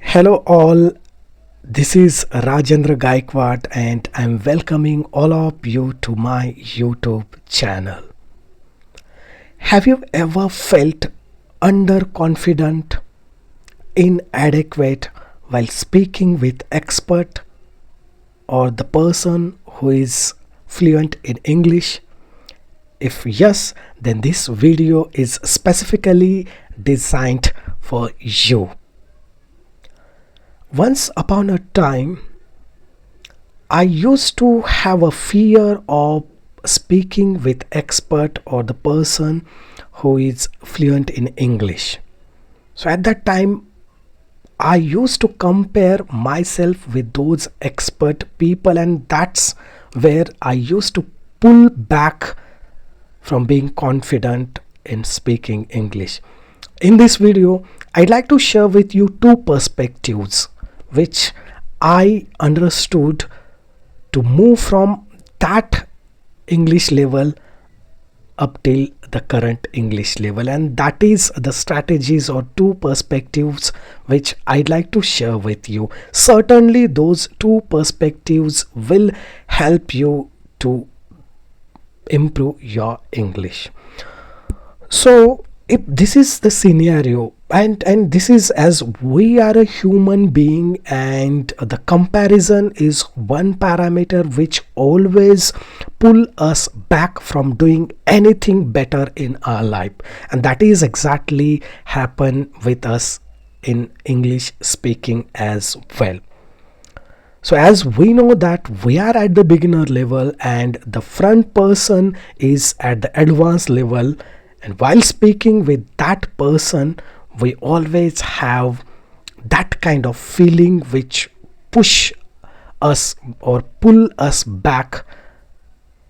Hello, all. This is Rajendra Gaikwad, and I'm welcoming all of you to my YouTube channel. Have you ever felt underconfident, inadequate while speaking with expert or the person who is fluent in English? If yes, then this video is specifically designed for you. Once upon a time, I used to have a fear of speaking with expert or the person who is fluent in English. So at that time, I used to compare myself with those expert people, and that's where I used to pull back from being confident in speaking English. In this video, I'd like to share with you two perspectives which I understood to move from that English level up till the current English level, and that is the strategies or two perspectives which I'd like to share with you. Certainly those two perspectives will help you to improve your English. So if this is the scenario, and this is as we are a human being, and the comparison is one parameter which always pull us back from doing anything better in our life, and that is exactly happen with us in English speaking as well. So as we know that we are at the beginner level and the front person is at the advanced level, and while speaking with that person, we always have that kind of feeling which push us or pull us back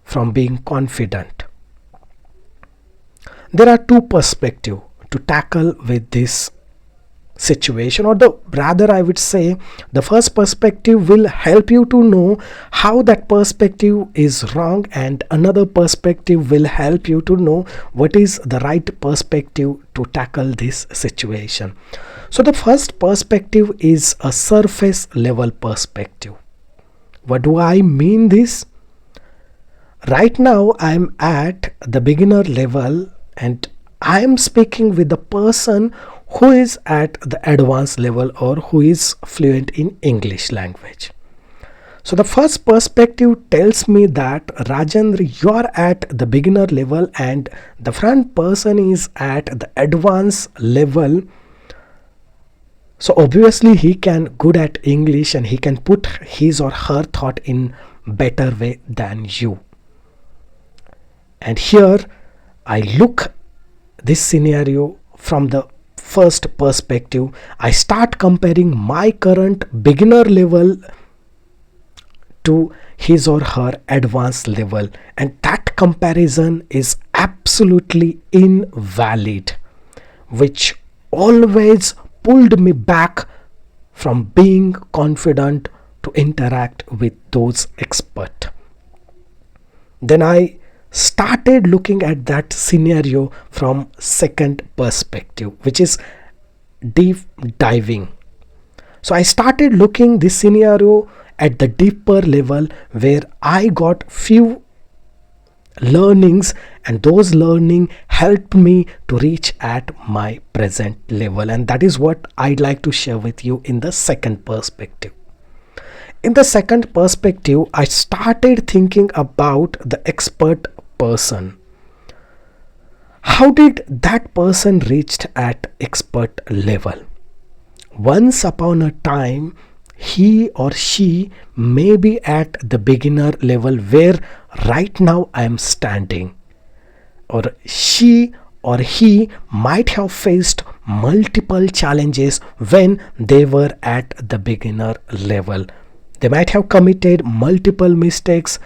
from being confident. There are two perspectives to tackle with this situation, or the rather I would say the first perspective will help you to know how that perspective is wrong, and another perspective will help you to know what is the right perspective to tackle this situation. So the first perspective is a surface level perspective. What do I mean this? Right now I am at the beginner level and I am speaking with the person who is at the advanced level or who is fluent in English language. So the first perspective tells me that Rajendra, you are at the beginner level and the front person is at the advanced level. So obviously he can good at English and he can put his or her thought in better way than you. And here I look this scenario from the first perspective. I start comparing my current beginner level to his or her advanced level, and that comparison is absolutely invalid, which always pulled me back from being confident to interact with those experts. Then I started looking at that scenario from second perspective, which is deep diving. So I started looking this scenario at the deeper level where I got few learnings, and those learning helped me to reach at my present level, and that is what I'd like to share with you in the second perspective. In the second perspective, I started thinking about the expert person. How did that person reached at expert level? Once upon a time, he or she may be at the beginner level where right now I am standing, or she or he might have faced multiple challenges when they were at the beginner level. They might have committed multiple mistakes.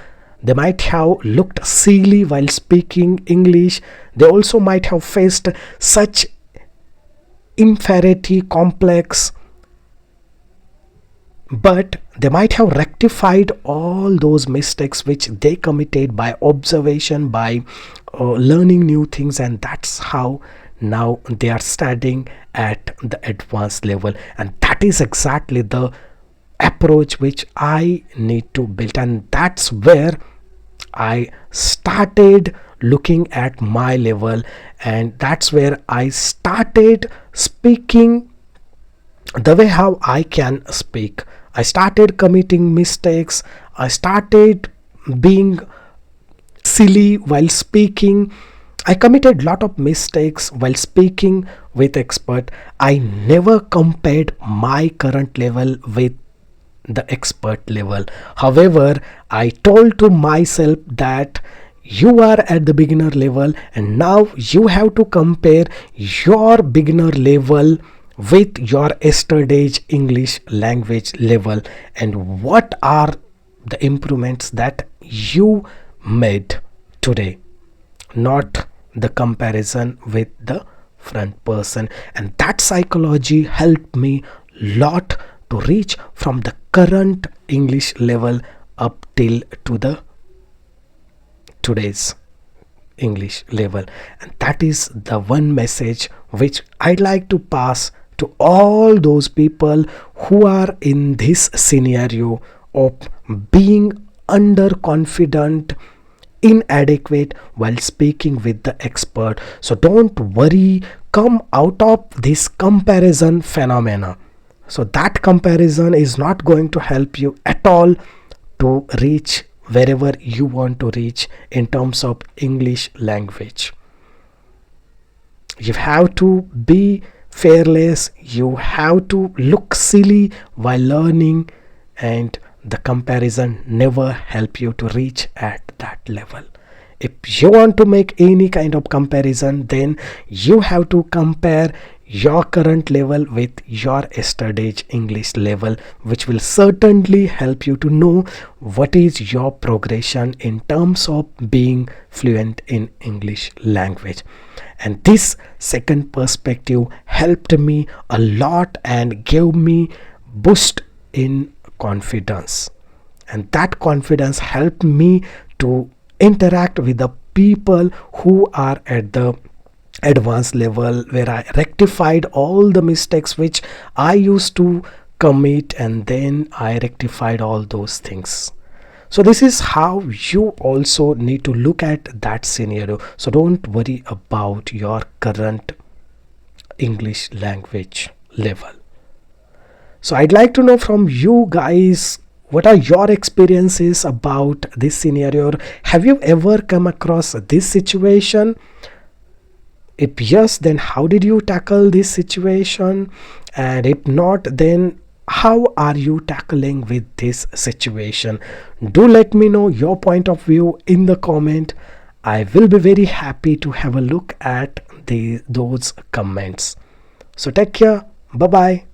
They might have looked silly while speaking English. They also might have faced such inferiority complex, but they might have rectified all those mistakes which they committed by observation, by learning new things, and that's how now they are studying at the advanced level, and that is exactly the approach which I need to build. And that's where I started looking at my level, and that's where I started speaking the way how I can speak. I started committing mistakes. I started being silly while speaking. I committed lot of mistakes while speaking with expert. I never compared my current level with the expert level. However, I told to myself that you are at the beginner level, and now you have to compare your beginner level with your yesterday's English language level, and what are the improvements that you made today, not the comparison with the front person. And that psychology helped me lot to reach from the current English level up till to the today's English level. And that is the one message which I'd like to pass to all those people who are in this scenario of being underconfident, inadequate while speaking with the expert. So don't worry, come out of this comparison phenomena. So that comparison is not going to help you at all to reach wherever you want to reach in terms of English language. You have to be fearless, you have to look silly while learning, and the comparison never help you to reach at that level. If you want to make any kind of comparison, then you have to compare your current level with your yesterday's English level, which will certainly help you to know what is your progression in terms of being fluent in English language. And this second perspective helped me a lot and gave me boost in confidence, and that confidence helped me to interact with the people who are at the advanced level, where I rectified all the mistakes which I used to commit, and then I rectified all those things. So this is how you also need to look at that scenario. So don't worry about your current English language level. So I'd like to know from you guys, what are your experiences about this scenario? Have you ever come across this situation? If yes, then how did you tackle this situation? And if not, then how are you tackling with this situation? Do let me know your point of view in the comment. I will be very happy to have a look at those comments. So take care. Bye bye.